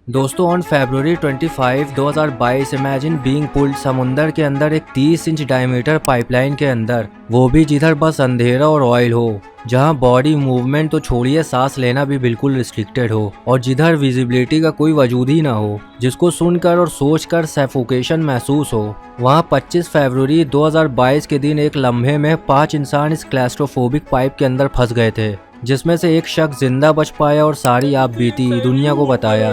दोस्तों on February 25, 2022 imagine being pulled समुंदर के अंदर एक 30 इंच डायमीटर पाइपलाइन के अंदर, वो भी जिधर बस अंधेरा और ऑयल हो, जहां बॉडी मूवमेंट तो छोड़िए सांस लेना भी बिल्कुल रिस्ट्रिक्टेड हो और जिधर विजिबिलिटी का कोई वजूद ही ना हो, जिसको सुनकर और सोचकर सफोकेशन महसूस हो। वहां 25 फरवरी 2022 के दिन एक लम्हे में 5 इंसान इस क्लैस्ट्रोफोबिक पाइप के अंदर फंस गए थे, जिसमें से एक शख्स जिंदा बच पाया और सारी आप बीती दुनिया को बताया।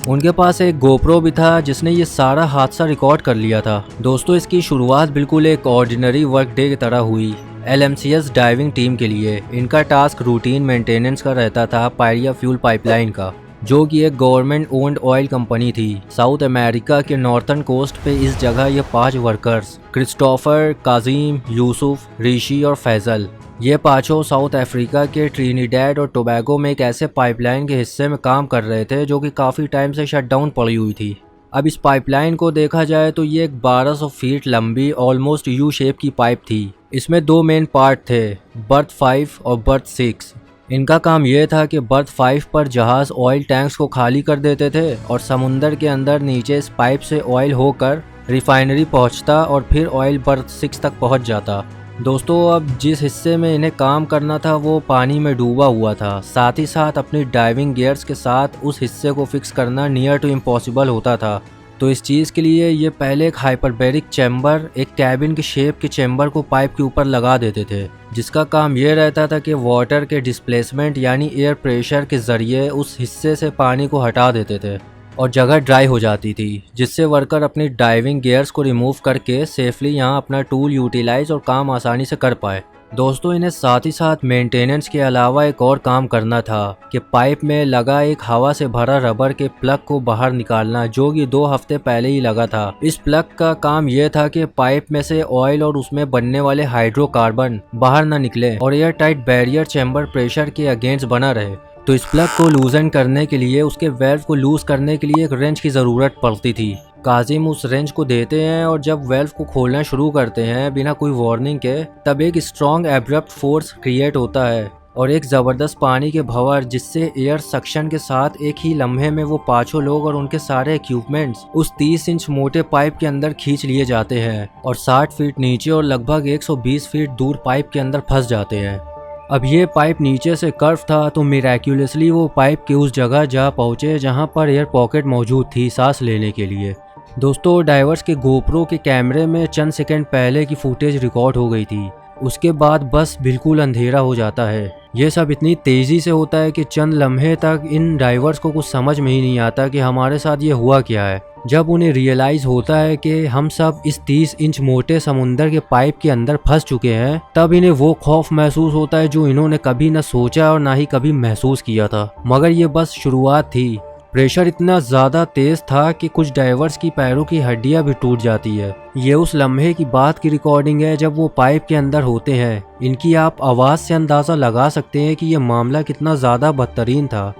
उनके पास एक गोप्रो भी था जिसने ये सारा हादसा रिकॉर्ड कर लिया था। दोस्तों इसकी शुरुआत बिल्कुल एक ऑर्डिनरी वर्क डे की तरह हुई LMCS डाइविंग टीम के लिए। इनका टास्क रूटीन मेंटेनेंस का रहता था पायरिया फ्यूल पाइपलाइन का, जो कि एक गवर्नमेंट ओन्ड ऑयल कंपनी थी। साउथ अमेरिका के नॉर्थर्न कोस्ट पे इस जगह ये 5 वर्कर्स क्रिस्टोफर, काजिम, यूसुफ, ऋषि और फैजल, ये पांचों साउथ अफ्रीका के ट्रिनिडैड और टोबैगो में एक ऐसे पाइपलाइन के हिस्से में काम कर रहे थे जो कि काफ़ी टाइम से शट डाउन पड़ी हुई थी। अब इस पाइपलाइन को देखा जाए तो ये एक 1200 फीट लंबी ऑलमोस्ट यू शेप की पाइप थी। इसमें 2 मेन पार्ट थे, बर्थ 5 और बर्थ 6। इनका काम यह था कि बर्थ 5 पर जहाज़ ऑयल टैंक्स को खाली कर देते थे और समुंदर के अंदर नीचे इस पाइप से ऑयल होकर रिफाइनरी पहुंचता और फिर ऑयल बर्थ 6 तक पहुंच जाता। दोस्तों अब जिस हिस्से में इन्हें काम करना था वो पानी में डूबा हुआ था, साथ ही साथ अपनी डाइविंग गियर्स के साथ उस हिस्से को फिक्स करना नियर टू इम्पॉसिबल होता था। तो इस चीज़ के लिए ये पहले एक हाइपरबैरिक चैम्बर, एक कैबिन के शेप के चैम्बर को पाइप के ऊपर लगा देते थे, जिसका काम ये रहता था कि वाटर के डिस्प्लेसमेंट यानी एयर प्रेशर के ज़रिए उस हिस्से से पानी को हटा देते थे और जगह ड्राई हो जाती थी, जिससे वर्कर अपनी डाइविंग गियर्स को रिमूव करके सेफली यहाँ अपना टूल यूटिलाइज और काम आसानी से कर पाए। दोस्तों इन्हें साथ ही साथ मेंटेनेंस के अलावा एक और काम करना था कि पाइप में लगा एक हवा से भरा रबर के प्लग को बाहर निकालना, जो कि 2 हफ्ते पहले ही लगा था। इस प्लग का काम यह था कि पाइप में से ऑयल और उसमें बनने वाले हाइड्रोकार्बन बाहर न निकले और air tight barrier chamber pressure के अगेंस्ट बना रहे। तो इस प्लग को लूजन करने के लिए, उसके वेल्व को लूज करने के लिए एक रेंच की ज़रूरत पड़ती थी। काजिम उस रेंच को देते हैं और जब वेल्व को खोलना शुरू करते हैं बिना कोई वार्निंग के, तब एक स्ट्रॉन्ग एब्रप्ट फोर्स क्रिएट होता है और एक ज़बरदस्त पानी के भंवर, जिससे एयर सक्शन के साथ एक ही लम्हे में वो 5 लोग और उनके सारे इक्विपमेंट्स उस 30 इंच मोटे पाइप के अंदर खींच लिए जाते हैं और 60 फीट नीचे और लगभग 120 फीट दूर पाइप के अंदर फंस जाते हैं। अब ये पाइप नीचे से कर्व था, तो मिराक्युलसली वो पाइप के उस जगह जा पहुँचे जहाँ पर एयर पॉकेट मौजूद थी सांस लेने के लिए। दोस्तों डाइवर्स के गोप्रो के कैमरे में चंद सेकंड पहले की फुटेज रिकॉर्ड हो गई थी। उसके बाद बस बिल्कुल अंधेरा हो जाता है। ये सब इतनी तेज़ी से होता है कि चंद लम्हे तक इन डाइवर्स को कुछ समझ में ही नहीं आता कि हमारे साथ ये हुआ क्या है। जब उन्हें रियलाइज़ होता है कि हम सब इस 30 इंच मोटे समुंदर के पाइप के अंदर फंस चुके हैं, तब इन्हें वो खौफ महसूस होता है जो इन्होंने कभी न सोचा और ना ही कभी महसूस किया था। मगर ये बस शुरुआत थी। प्रेशर इतना ज़्यादा तेज़ था कि कुछ डाइवर्स की पैरों की हड्डियां भी टूट जाती है। ये उस लम्हे की बात की रिकॉर्डिंग है जब वो पाइप के अंदर होते हैं। इनकी आप आवाज़ से अंदाज़ा लगा सकते हैं कि ये मामला कितना ज़्यादा बदतरीन था।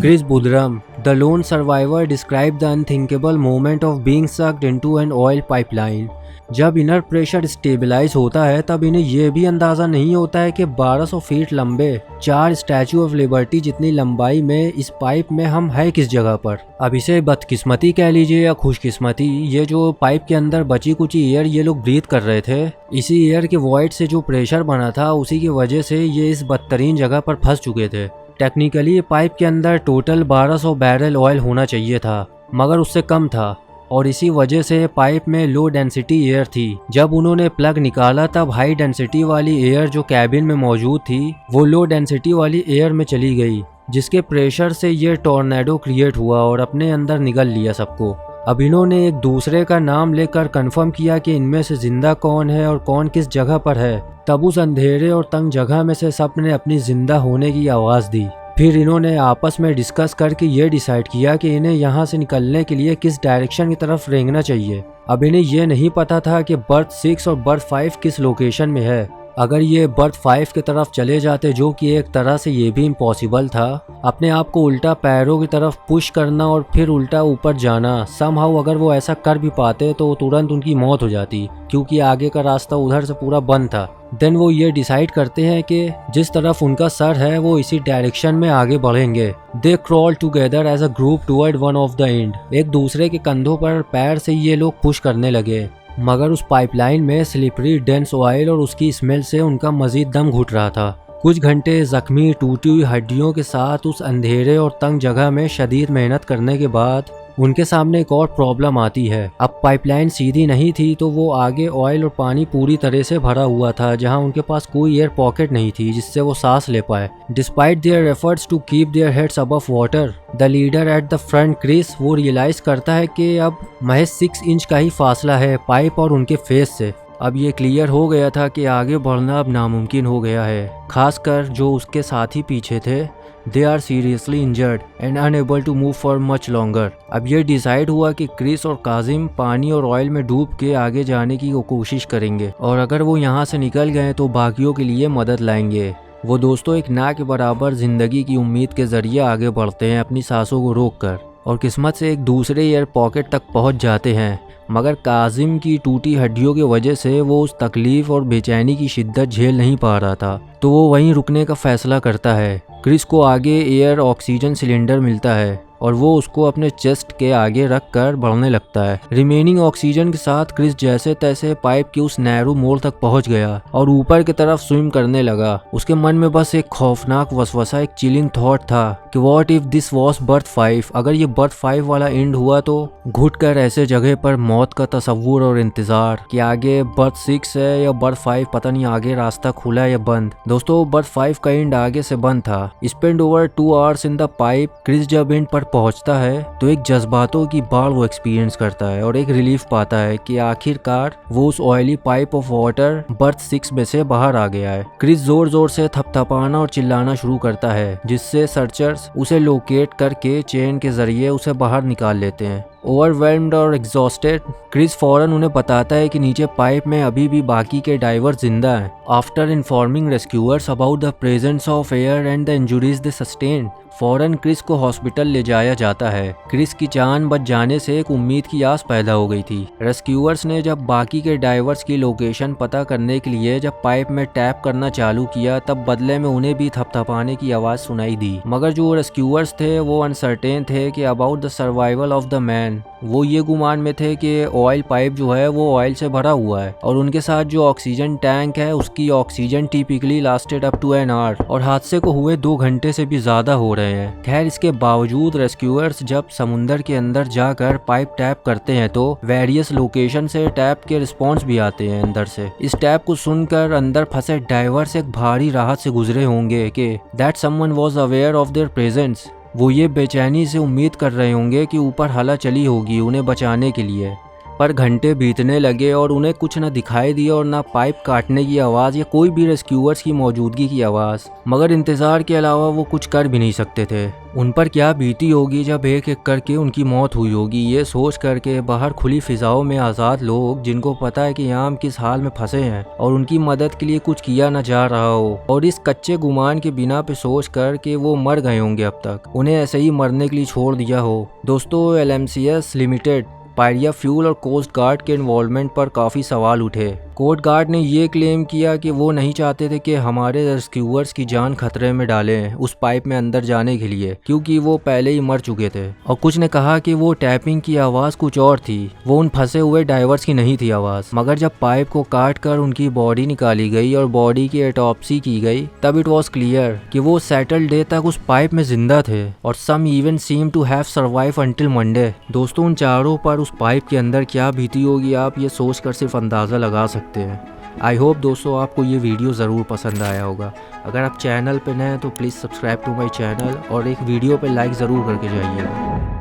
Chris Budram, the lone survivor, described the unthinkable moment of being sucked into an oil pipeline. जब इनर प्रेशर स्टेबलाइज होता है तब इन्हें यह भी अंदाज़ा नहीं होता है कि 1200 फीट लंबे 4 स्टैचू ऑफ लिबर्टी जितनी लंबाई में इस पाइप में हम है किस जगह पर। अब इसे बदकिस्मती कह लीजिए या खुशकिस्मती, ये जो पाइप के अंदर बची कुची एयर ये लोग ब्रीथ कर रहे थे, इसी एयर के वॉइड से जो प्रेशर बना था उसी की वजह से ये इस बदतरीन जगह पर फंस चुके थे। टेक्निकली पाइप के अंदर टोटल 1200 बैरल ऑयल होना चाहिए था, मगर उससे कम था और इसी वजह से पाइप में लो डेंसिटी एयर थी। जब उन्होंने प्लग निकाला तब हाई डेंसिटी वाली एयर जो कैबिन में मौजूद थी वो लो डेंसिटी वाली एयर में चली गई जिसके प्रेशर से ये टॉर्नेडो क्रिएट हुआ और अपने अंदर निगल लिया सबको। अब इन्होंने एक दूसरे का नाम लेकर कंफर्म किया कि इनमें से जिंदा कौन है और कौन किस जगह पर है। तब उस अंधेरे और तंग जगह में से सब ने अपनी जिंदा होने की आवाज़ दी। फिर इन्होंने आपस में डिस्कस करके ये डिसाइड किया कि इन्हें यहाँ से निकलने के लिए किस डायरेक्शन की तरफ रेंगना चाहिए। अब इन्हें ये नहीं पता था कि बर्थ 6 और बर्थ 5 किस लोकेशन में है। अगर ये बर्थ 5 की तरफ चले जाते, जो कि एक तरह से ये भी इम्पॉसिबल था, अपने आप को उल्टा पैरों की तरफ पुश करना और फिर उल्टा ऊपर जाना, समहाउ अगर वो ऐसा कर भी पाते तो तुरंत उनकी मौत हो जाती, क्योंकि आगे का रास्ता उधर से पूरा बंद था। देन वो ये डिसाइड करते हैं कि जिस तरफ उनका सर है वो इसी डायरेक्शन में आगे बढ़ेंगे। They crawl together as a group toward one of the end. एक दूसरे के कंधों पर पैर से ये लोग पुश करने लगे, मगर उस पाइपलाइन में स्लिपरी डेंस ऑयल और उसकी स्मेल से उनका मजीद दम घुट रहा था। कुछ घंटे जख्मी टूटी हुई हड्डियों के साथ उस अंधेरे और तंग जगह में शदीद मेहनत करने के बाद उनके सामने एक और प्रॉब्लम आती है। अब पाइपलाइन सीधी नहीं थी तो वो आगे ऑयल और पानी पूरी तरह से भरा हुआ था, जहां उनके पास कोई एयर पॉकेट नहीं थी जिससे वो सांस ले पाए। Despite their efforts to keep their heads above water, the leader at the front Chris, वो रियलाइज करता है कि अब महज 6 इंच का ही फासला है पाइप और उनके फेस से। अब ये क्लियर हो गया था कि आगे बढ़ना अब नामुमकिन हो गया है, खासकर जो उसके साथी पीछे थे। They are seriously injured and unable to move for much longer. अब ये डिसाइड हुआ कि क्रिस और काजिम पानी और ऑयल में डूब के आगे जाने की कोशिश करेंगे, और अगर वो यहाँ से निकल गए तो बाकियों के लिए मदद लाएंगे। वो दोस्तों एक ना के बराबर जिंदगी की उम्मीद के जरिए आगे बढ़ते हैं अपनी सांसों को रोककर, और किस्मत से एक दूसरे एयर पॉकेट तक पहुँच जाते हैं। मगर काजिम की टूटी हड्डियों की वजह से वो उस तकलीफ और बेचैनी की शिद्दत झेल नहीं पा रहा था, तो वो वहीं रुकने का फैसला करता है। क्रिस को आगे एयर ऑक्सीजन सिलेंडर मिलता है और वो उसको अपने चेस्ट के आगे रख कर बढ़ने लगता है। रिमेनिंग ऑक्सीजन के साथ क्रिस जैसे तैसे पाइप की उस नैरो मोड़ तक पहुंच गया और ऊपर की तरफ स्विम करने लगा। उसके मन में बस एक खौफनाक वसवसा, एक चिलिंग थॉट था कि what if this was birth 5, अगर ये बर्थ 5 वाला एंड हुआ तो। घुट कर ऐसे जगह पर मौत का तस्वुर और इंतजार कि आगे बर्थ 6 है या बर्थ 5, पता नहीं आगे रास्ता खुला है या बंद। दोस्तों बर्थ 5 का एंड आगे से बंद था। Spend over 2 hours in the pipe, Chris जब एंड पर पहुंचता है तो एक जज्बातों की बाढ़ वो एक्सपीरियंस करता है और एक रिलीफ पाता है कि आखिरकार वो उस oily pipe of water birth 6 में से बाहर आ गया है। क्रिस जोर जोर से थपथपाना और चिल्लाना शुरू करता है, जिससे सर्चर्स उसे लोकेट करके चेन के जरिए उसे बाहर निकाल लेते हैं। ओवरवेल्म्ड और एग्जॉस्टेड क्रिस फौरन उन्हें बताता है कि नीचे पाइप में अभी भी बाकी के डाइवर जिंदा हैं। After informing rescuers about the presence of air and the injuries they sustained, फौरन क्रिस को हॉस्पिटल ले जाया जाता है। क्रिस की जान बच जाने से एक उम्मीद की आस पैदा हो गई थी। रेस्क्यूअर्स ने जब बाकी के डाइवर्स की लोकेशन पता करने के लिए जब पाइप में टैप करना चालू किया, तब बदले में उन्हें भी थपथपाने की आवाज सुनाई दी। मगर जो रेस्क्यूअर्स थे वो अनसर्टेन थे कि about the survival of the man. वो ये गुमान में थे कि ऑयल पाइप जो है वो ऑयल से भरा हुआ है और उनके साथ जो ऑक्सीजन टैंक है उसकी oxygen typically lasted up to an hour, और हादसे को हुए 2 घंटे से भी ज्यादा हो रहे हैं। खैर इसके बावजूद रेस्क्यूअर्स जब समुंदर के अंदर जाकर पाइप टैप करते हैं तो वेरियस लोकेशन से टैप के रिस्पॉन्स भी आते हैं अंदर से। इस टैप को सुनकर अंदर फंसे डाइवर्स एक भारी राहत से गुजरे होंगे कि that someone was aware of their presence. वो ये बेचैनी से उम्मीद कर रहे होंगे कि ऊपर हला चली होगी उन्हें बचाने के लिए। पर घंटे बीतने लगे और उन्हें कुछ न दिखाई दिया और ना पाइप काटने की आवाज़ या कोई भी रेस्क्यूअर्स की मौजूदगी की आवाज़। मगर इंतज़ार के अलावा वो कुछ कर भी नहीं सकते थे। उन पर क्या बीती होगी जब एक एक करके उनकी मौत हुई होगी, ये सोच करके बाहर खुली फिजाओं में आज़ाद लोग जिनको पता है कि यहाँ हम किस हाल में फंसे हैं और उनकी मदद के लिए कुछ किया न जा रहा हो, और इस कच्चे गुमान के बिना पे सोच कर कि वो मर गए होंगे अब तक, उन्हें ऐसे ही मरने के लिए छोड़ दिया हो। दोस्तों LMCS लिमिटेड, पायरिया फ्यूल और कोस्ट गार्ड के इन्वॉल्वमेंट पर काफ़ी सवाल उठे। कोस्ट गार्ड ने ये क्लेम किया कि वो नहीं चाहते थे कि हमारे रेस्क्यूअर्स की जान खतरे में डालें उस पाइप में अंदर जाने के लिए, क्योंकि वो पहले ही मर चुके थे। और कुछ ने कहा कि वो टैपिंग की आवाज़ कुछ और थी, वो उन फंसे हुए डाइवर्स की नहीं थी आवाज़। मगर जब पाइप को काट कर उनकी बॉडी निकाली गई और बॉडी की ऑटोप्सी की गई, तब इट वॉज क्लियर कि वो सैटल डे तक उस पाइप में जिंदा थे और some even seem to have survive until Monday. दोस्तों उन चारों पर उस पाइप के अंदर क्या बीती होगी आप ये सोच कर सिर्फ अंदाज़ा लगा सकते हैं। आई होप दोस्तों आपको ये वीडियो ज़रूर पसंद आया होगा। अगर आप चैनल पे नए हैं तो please subscribe to my channel और एक वीडियो पे लाइक ज़रूर करके जाइएगा।